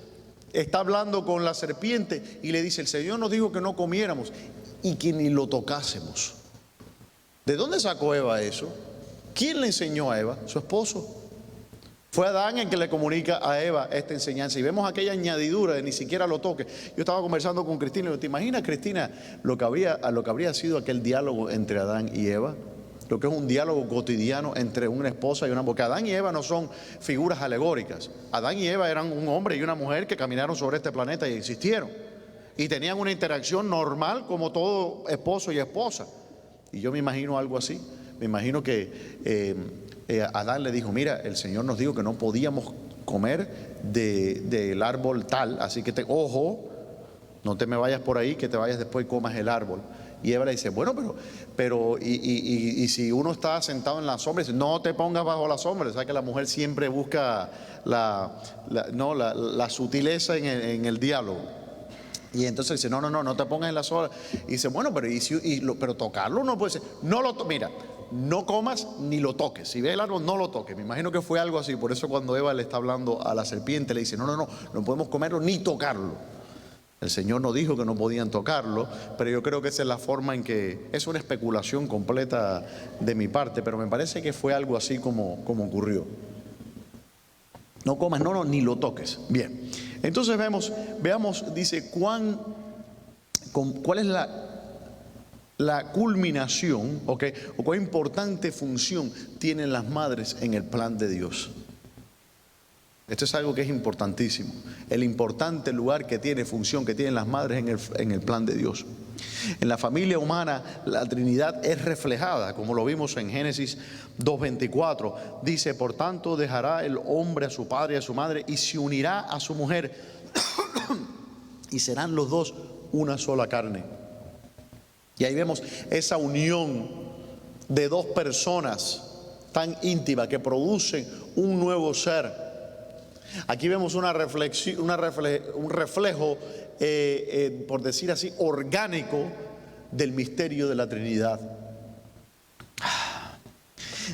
está hablando con la serpiente y le dice, el Señor nos dijo que no comiéramos y que ni lo tocásemos. ¿De dónde sacó Eva eso? ¿Quién le enseñó a Eva? Su esposo. Fue Adán el que le comunica a Eva esta enseñanza. Y vemos aquella añadidura de ni siquiera lo toque. Yo estaba conversando con Cristina y le digo, ¿te imaginas, Cristina, lo que habría sido aquel diálogo entre Adán y Eva? Lo que es un diálogo cotidiano entre una esposa y una mujer. Porque Adán y Eva no son figuras alegóricas. Adán y Eva eran un hombre y una mujer que caminaron sobre este planeta y existieron. Y tenían una interacción normal como todo esposo y esposa. Y yo me imagino algo así. Me imagino que Adán le dijo, mira, el Señor nos dijo que no podíamos comer del árbol tal, así que ojo, no te me vayas por ahí, que te vayas después y comas el árbol. Y Eva le dice, bueno, pero y si uno está sentado en la sombra, dice, no te pongas bajo la sombra. Sabes que la mujer siempre busca la sutileza en el diálogo. Y entonces dice, no te pongas en la sombra. Y dice, bueno, pero tocarlo no puede ser. Mira, no comas ni lo toques. Si ves el árbol, no lo toques. Me imagino que fue algo así. Por eso cuando Eva le está hablando a la serpiente, le dice, no podemos comerlo ni tocarlo. El Señor no dijo que no podían tocarlo, pero yo creo que esa es la forma en que, es una especulación completa de mi parte, pero me parece que fue algo así como ocurrió. No comas, ni lo toques. Bien, entonces veamos, dice, cuál es la culminación, o cuán importante función tienen las madres en el plan de Dios. Esto es algo que es importantísimo, el importante lugar que tiene, función que tienen las madres en el plan de Dios. En la familia humana la Trinidad es reflejada, como lo vimos en Génesis 2:24. Dice, por tanto dejará el hombre a su padre y a su madre y se unirá a su mujer y serán los dos una sola carne. Y ahí vemos esa unión de dos personas tan íntima que producen un nuevo ser. Aquí vemos un reflejo, por decir así, orgánico del misterio de la Trinidad.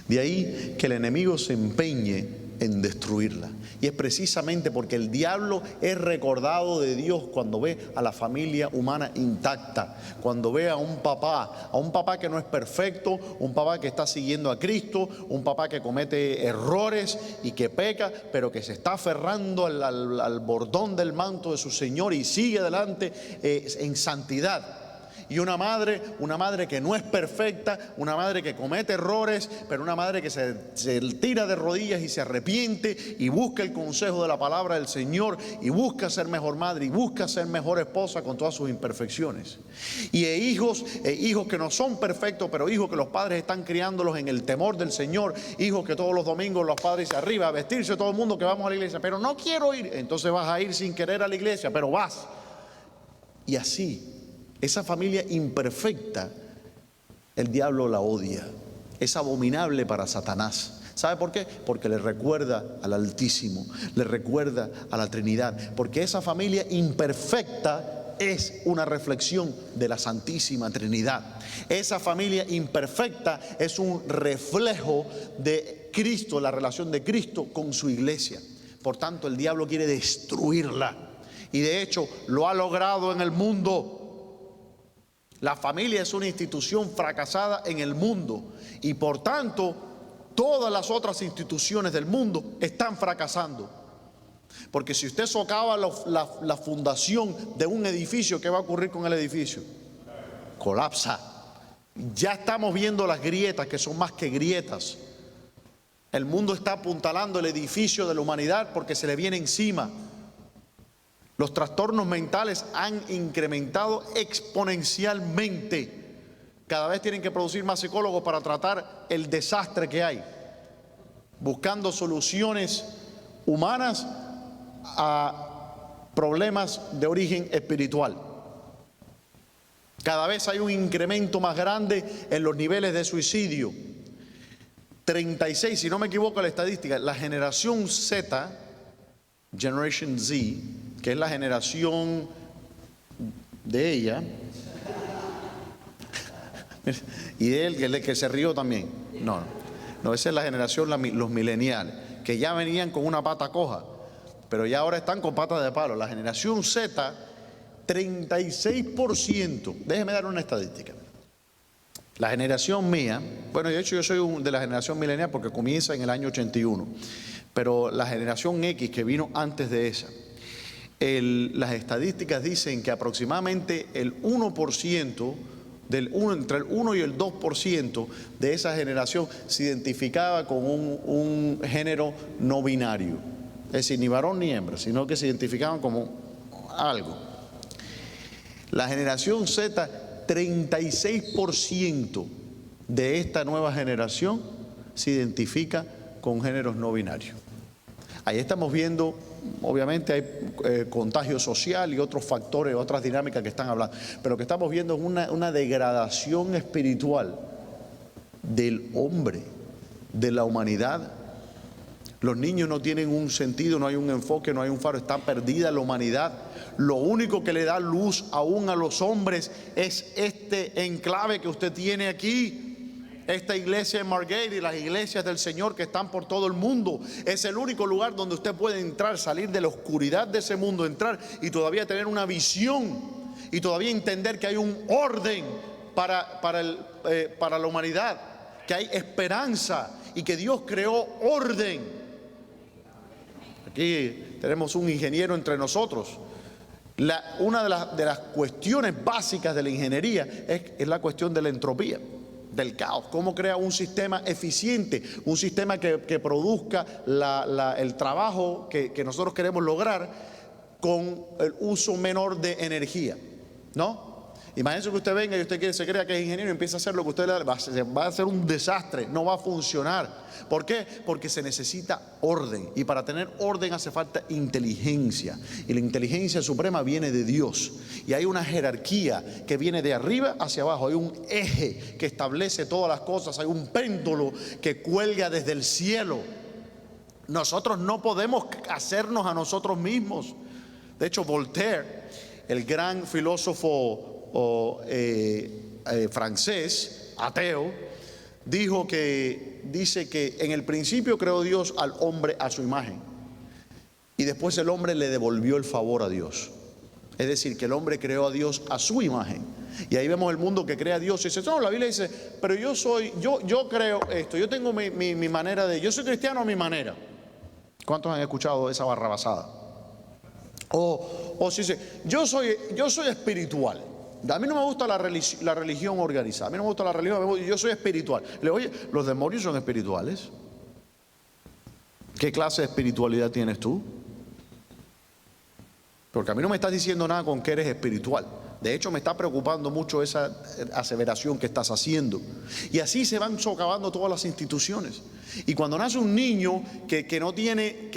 De ahí que el enemigo se empeñe en destruirla. Y es precisamente porque el diablo es recordado de Dios cuando ve a la familia humana intacta, cuando ve a un papá que no es perfecto, un papá que está siguiendo a Cristo, un papá que comete errores y que peca, pero que se está aferrando al bordón del manto de su Señor y sigue adelante en santidad. Y una madre que no es perfecta, una madre que comete errores, pero una madre que se tira de rodillas y se arrepiente y busca el consejo de la palabra del Señor y busca ser mejor madre y busca ser mejor esposa con todas sus imperfecciones. Y hijos que no son perfectos, pero hijos que los padres están criándolos en el temor del Señor, hijos que todos los domingos los padres dicen arriba a vestirse todo el mundo que vamos a la iglesia, pero no quiero ir, entonces vas a ir sin querer a la iglesia, pero vas. Y así, esa familia imperfecta, el diablo la odia, es abominable para Satanás. ¿Sabe por qué? Porque le recuerda al Altísimo, le recuerda a la Trinidad, porque esa familia imperfecta es una reflexión de la Santísima Trinidad. Esa familia imperfecta es un reflejo de Cristo, la relación de Cristo con su iglesia. Por tanto, el diablo quiere destruirla. Y de hecho, lo ha logrado en el mundo. La familia es una institución fracasada en el mundo. Y por tanto, todas las otras instituciones del mundo están fracasando. Porque si usted socava la fundación de un edificio, ¿qué va a ocurrir con el edificio? Colapsa. Ya estamos viendo las grietas, que son más que grietas. El mundo está apuntalando el edificio de la humanidad porque se le viene encima. Los trastornos mentales han incrementado exponencialmente. Cada vez tienen que producir más psicólogos para tratar el desastre que hay, buscando soluciones humanas a problemas de origen espiritual. Cada vez hay un incremento más grande en los niveles de suicidio. 36, si no me equivoco la estadística, la generación Z, Generation Z, que es la generación de ella, y de él, el que se rió también. No, esa es la generación, los millennials, que ya venían con una pata coja, pero ya ahora están con patas de palo. La generación Z, 36%. Déjeme dar una estadística. La generación mía, bueno, de hecho yo soy de la generación milenial porque comienza en el año 81, pero la generación X que vino antes de esa, las estadísticas dicen que aproximadamente el 1%, entre el 1 y el 2% de esa generación se identificaba con un género no binario, es decir, ni varón ni hembra, sino que se identificaban como algo. La generación Z, 36% de esta nueva generación se identifica con géneros no binarios. Ahí estamos viendo, obviamente hay contagio social y otros factores, otras dinámicas que están hablando, pero lo que estamos viendo es una degradación espiritual del hombre, de la humanidad. Los niños no tienen un sentido, no hay un enfoque, no hay un faro, está perdida la humanidad. Lo único que le da luz aún a los hombres es este enclave que usted tiene aquí, esta iglesia en Margate y las iglesias del Señor que están por todo el mundo. Es el único lugar donde usted puede entrar, salir de la oscuridad de ese mundo, entrar y todavía tener una visión y todavía entender que hay un orden para la humanidad, que hay esperanza y que Dios creó orden. Aquí tenemos un ingeniero entre nosotros. Una de las cuestiones básicas de la ingeniería es la cuestión de la entropía, del caos. Cómo crea un sistema eficiente, un sistema que produzca el trabajo que nosotros queremos lograr con el uso menor de energía, ¿no? Imagínense que usted venga y usted se crea que es ingeniero y empieza a hacer lo que usted le da, va a ser un desastre, no va a funcionar. ¿Por qué? Porque se necesita orden, y para tener orden hace falta inteligencia, y la inteligencia suprema viene de Dios, y hay una jerarquía que viene de arriba hacia abajo, hay un eje que establece todas las cosas, hay un péndulo que cuelga desde el cielo. Nosotros no podemos hacernos a nosotros mismos. De hecho, Voltaire, el gran filósofo francés, ateo, dice que en el principio creó Dios al hombre a su imagen y después el hombre le devolvió el favor a Dios. Es decir, que el hombre creó a Dios a su imagen. Y ahí vemos el mundo que crea a Dios y dice, no, la Biblia dice, pero yo creo esto, yo tengo mi manera yo soy cristiano a mi manera. ¿Cuántos han escuchado esa barrabasada? O si dice, yo soy espiritual. A mí no me gusta la religión organizada. A mí no me gusta la religión. Yo soy espiritual. Le digo, oye, los demonios son espirituales. ¿Qué clase de espiritualidad tienes tú? Porque a mí no me estás diciendo nada con que eres espiritual. De hecho, me está preocupando mucho esa aseveración que estás haciendo. Y así se van socavando todas las instituciones. Y cuando nace un niño que no tiene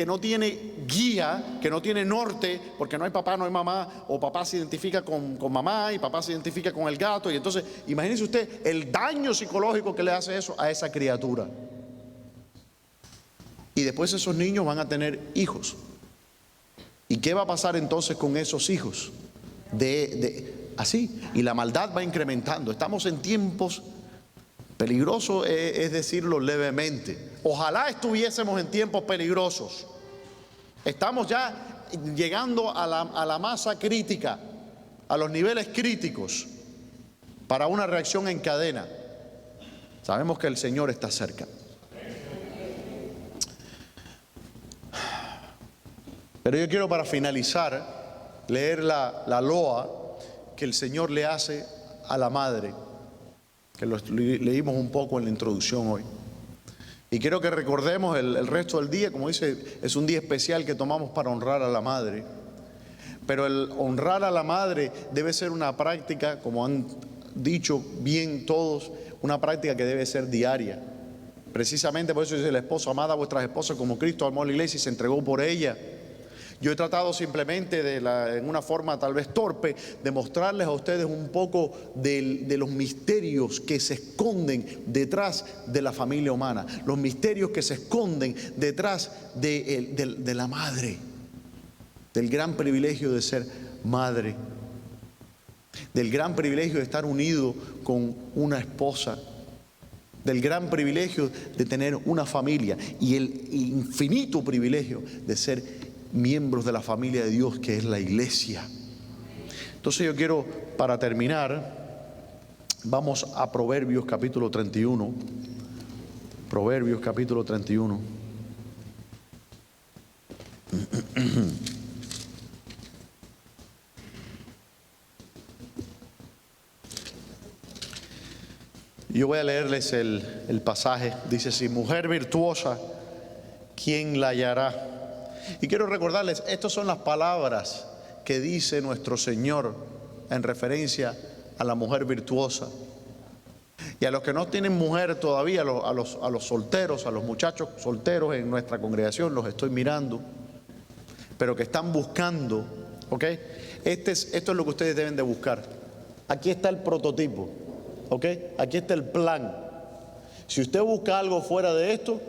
guía, que no tiene norte, porque no hay papá, no hay mamá, o papá se identifica con mamá y papá se identifica con el gato, y entonces imagínese usted el daño psicológico que le hace eso a esa criatura. Y después esos niños van a tener hijos. ¿Y qué va a pasar entonces con esos hijos? Así, y la maldad va incrementando. Estamos en tiempos peligrosos, es decirlo levemente. Ojalá estuviésemos en tiempos peligrosos. Estamos ya llegando a la masa crítica, a los niveles críticos para una reacción en cadena. Sabemos que el Señor está cerca. Pero yo quiero, para finalizar, leer la loa que el Señor le hace a la madre, que lo leímos un poco en la introducción hoy. Y quiero que recordemos el resto del día, como dice, es un día especial que tomamos para honrar a la madre. Pero el honrar a la madre debe ser una práctica, como han dicho bien todos, una práctica que debe ser diaria. Precisamente por eso dice el esposo: amad a vuestras esposas como Cristo amó a la iglesia y se entregó por ella. Yo he tratado simplemente en una forma tal vez torpe de mostrarles a ustedes un poco de los misterios que se esconden detrás de la familia humana, los misterios que se esconden detrás de la madre, del gran privilegio de ser madre, del gran privilegio de estar unido con una esposa, del gran privilegio de tener una familia y el infinito privilegio de ser miembros de la familia de Dios, que es la iglesia. Entonces yo quiero, para terminar, vamos a Proverbios capítulo 31. Proverbios capítulo 31. Yo voy a leerles el pasaje. Dice así: mujer virtuosa, ¿quién la hallará? Y quiero recordarles, estas son las palabras que dice nuestro Señor en referencia a la mujer virtuosa. Y a los que no tienen mujer todavía, a los solteros, a los muchachos solteros en nuestra congregación, los estoy mirando, pero que están buscando, ¿ok? Esto es lo que ustedes deben de buscar. Aquí está el prototipo, ¿ok? Aquí está el plan. Si usted busca algo fuera de esto,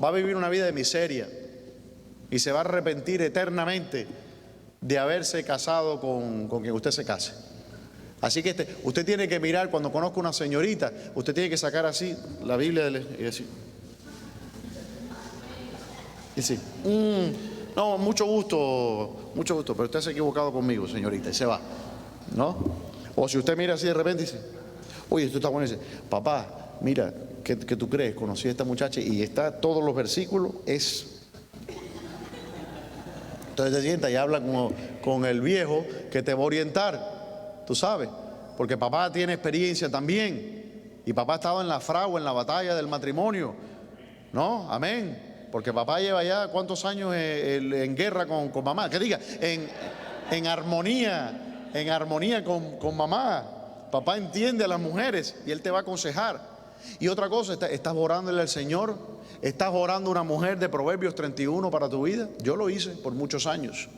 va a vivir una vida de miseria y se va a arrepentir eternamente de haberse casado con quien usted se case. Así que usted tiene que mirar, cuando conozca una señorita, usted tiene que sacar así la Biblia y decir, no, mucho gusto, pero usted se ha equivocado conmigo, señorita, y se va, ¿no? O si usted mira así de repente y dice, oye, esto está bueno, y dice, papá, mira, ¿qué tú crees? Conocí a esta muchacha y está todos los versículos, Entonces se sienta y habla con el viejo que te va a orientar, tú sabes, porque papá tiene experiencia también, y papá ha estado en la fragua, en la batalla del matrimonio, ¿no? Amén, porque papá lleva ya cuántos años en guerra con mamá, que diga, en armonía con mamá. Papá entiende a las mujeres y él te va a aconsejar. Y otra cosa, ¿estás orándole al Señor? ¿Estás orando a una mujer de Proverbios 31 para tu vida? Yo lo hice por muchos años.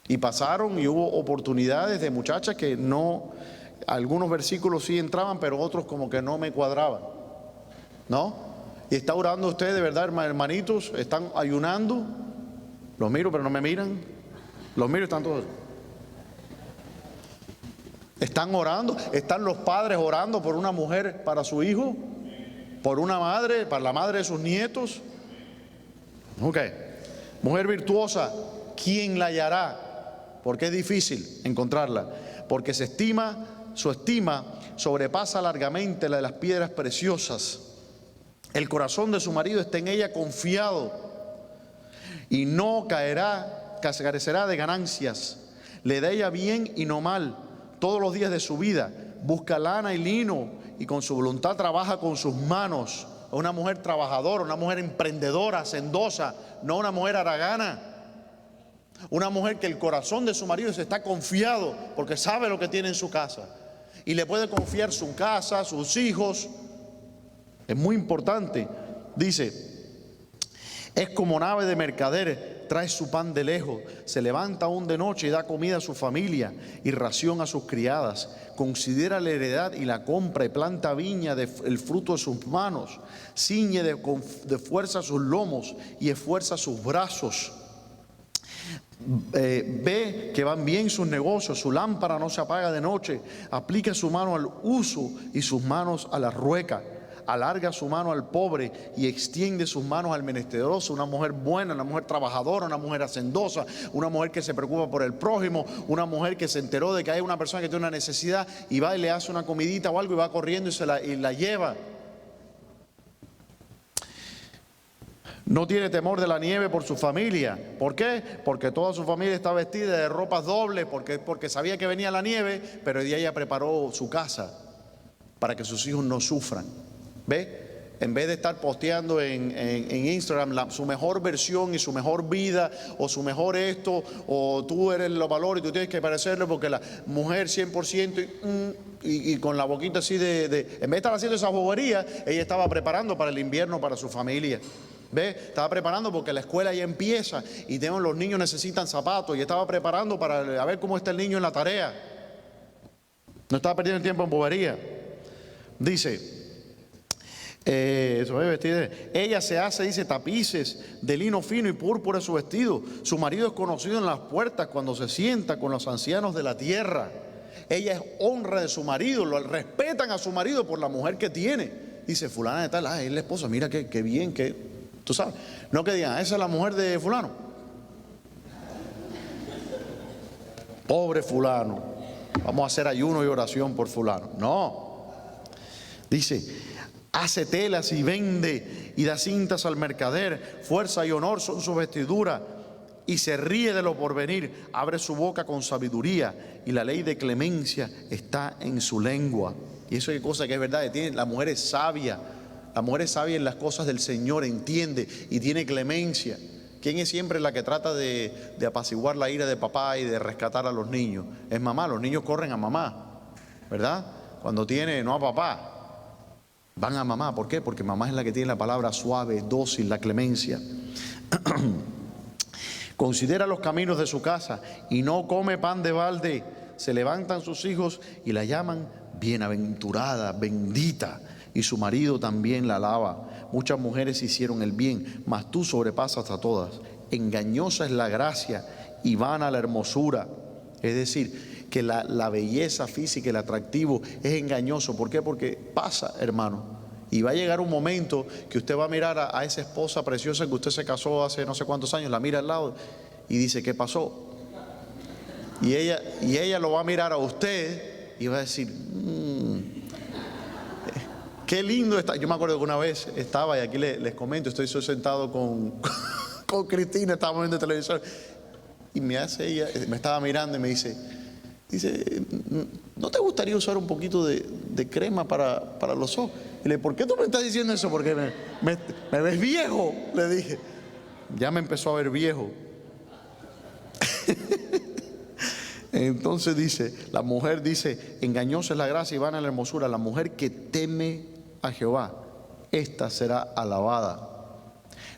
Y pasaron y hubo oportunidades de muchachas que no, algunos versículos sí entraban, pero otros como que no me cuadraban, ¿no? Y está orando usted de verdad, hermanitos, están ayunando. Los miro, pero no me miran. Los miro, están todos. Están orando, están los padres orando por una mujer para su hijo, por una madre, para la madre de sus nietos. Ok. Mujer virtuosa, ¿quién la hallará? Porque es difícil encontrarla. Porque su estima sobrepasa largamente la de las piedras preciosas. El corazón de su marido está en ella confiado y no carecerá de ganancias. Le da ella bien y no mal. todos los días de su vida. Busca lana y lino y con su voluntad trabaja con sus manos. Una mujer trabajadora, una mujer emprendedora, hacendosa, no una mujer haragana. Una mujer que el corazón de su marido se está confiado porque sabe lo que tiene en su casa. Y le puede confiar su casa, sus hijos. Es muy importante. Dice, es como nave de mercader, trae su pan de lejos, se levanta aún de noche y da comida a su familia y ración a sus criadas. Considera la heredad y la compra y planta viña del fruto de sus manos. Ciñe de fuerza sus lomos y esfuerza sus brazos. Ve que van bien sus negocios, su lámpara no se apaga de noche. Aplica su mano al uso y sus manos a la rueca. Alarga su mano al pobre y extiende sus manos al menesteroso. Una mujer buena, una mujer trabajadora, una mujer hacendosa, una mujer que se preocupa por el prójimo, una mujer que se enteró de que hay una persona que tiene una necesidad y va y le hace una comidita o algo y va corriendo y la lleva. No tiene temor de la nieve por su familia. ¿Por qué? Porque toda su familia está vestida de ropas dobles, porque sabía que venía la nieve, pero ella preparó su casa para que sus hijos no sufran. ¿Ve? En vez de estar posteando en Instagram su mejor versión y su mejor vida, o su mejor esto, o tú eres los valores y tú tienes que parecerle, porque la mujer 100% y con la boquita así en vez de estar haciendo esa bobería, ella estaba preparando para el invierno, para su familia. ¿Ve? Estaba preparando porque la escuela ya empieza y los niños necesitan zapatos, y estaba preparando para a ver cómo está el niño en la tarea. No estaba perdiendo el tiempo en bobería. Dice, ella se hace, dice, tapices de lino fino y púrpura su vestido. Su marido es conocido en las puertas cuando se sienta con los ancianos de la tierra. Ella es honra de su marido, lo respetan a su marido por la mujer que tiene. Dice, fulana de tal, es la esposa, mira qué bien, que tú sabes. No que digan, esa es la mujer de fulano. Pobre fulano, vamos a hacer ayuno y oración por fulano. No. Dice, hace telas y vende y da cintas al mercader. Fuerza y honor son su vestidura y se ríe de lo porvenir. Abre su boca con sabiduría y la ley de clemencia está en su lengua. Y eso es cosa que es verdad. La mujer es sabia. La mujer es sabia en las cosas del Señor, entiende y tiene clemencia. ¿Quién es siempre la que trata de apaciguar la ira de papá y de rescatar a los niños? Es mamá. Los niños corren a mamá, ¿verdad? Cuando no a papá, van a mamá. ¿Por qué? Porque mamá es la que tiene la palabra suave, dócil, la clemencia. Considera los caminos de su casa y no come pan de balde. Se levantan sus hijos y la llaman bienaventurada, bendita, y su marido también la alaba. Muchas mujeres hicieron el bien, mas tú sobrepasas a todas. Engañosa es la gracia y vana la hermosura. Es decir, que la belleza física, el atractivo es engañoso. ¿Por qué? Porque pasa, hermano. Y va a llegar un momento que usted va a mirar a esa esposa preciosa que usted se casó hace no sé cuántos años, la mira al lado y dice, ¿qué pasó? Y ella lo va a mirar a usted y va a decir, qué lindo está. Yo me acuerdo que una vez estaba, y aquí les comento, estoy sentado con Cristina, estábamos viendo televisión, y ella me estaba mirando y me dice, ¿no te gustaría usar un poquito de crema para los ojos? Y le dije, ¿por qué tú me estás diciendo eso? Porque me ves viejo, le dije. Ya me empezó a ver viejo. Entonces dice, la mujer dice, engañosa es la gracia y vana la hermosura. La mujer que teme a Jehová, esta será alabada.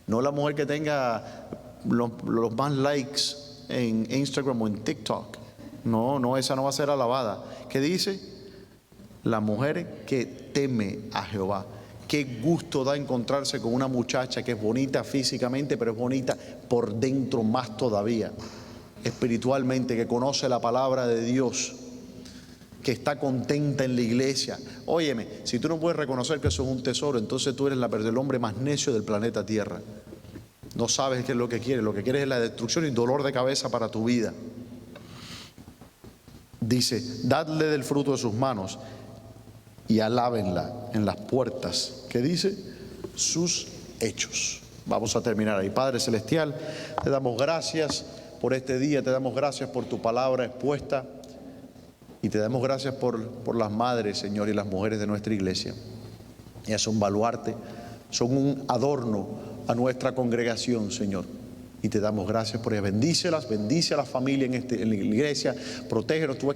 No la mujer que tenga los más likes en Instagram o en TikTok. No, esa no va a ser alabada. ¿Qué dice? La mujer que teme a Jehová. Qué gusto da encontrarse con una muchacha que es bonita físicamente, pero es bonita por dentro más todavía, espiritualmente, que conoce la palabra de Dios, que está contenta en la iglesia. Óyeme, si tú no puedes reconocer que eso es un tesoro, entonces tú eres el hombre más necio del planeta Tierra. No sabes qué es lo que quieres es la destrucción y dolor de cabeza para tu vida. Dice, dadle del fruto de sus manos y alábenla en las puertas. ¿Qué dice? Sus hechos. Vamos a terminar ahí. Padre Celestial, te damos gracias por este día, te damos gracias por tu palabra expuesta. Y te damos gracias por las madres, Señor, y las mujeres de nuestra iglesia. Ellas son baluarte, son un adorno a nuestra congregación, Señor. Y te damos gracias por ellas. Bendícelas, bendice a la familia en la iglesia, protégelos. Tú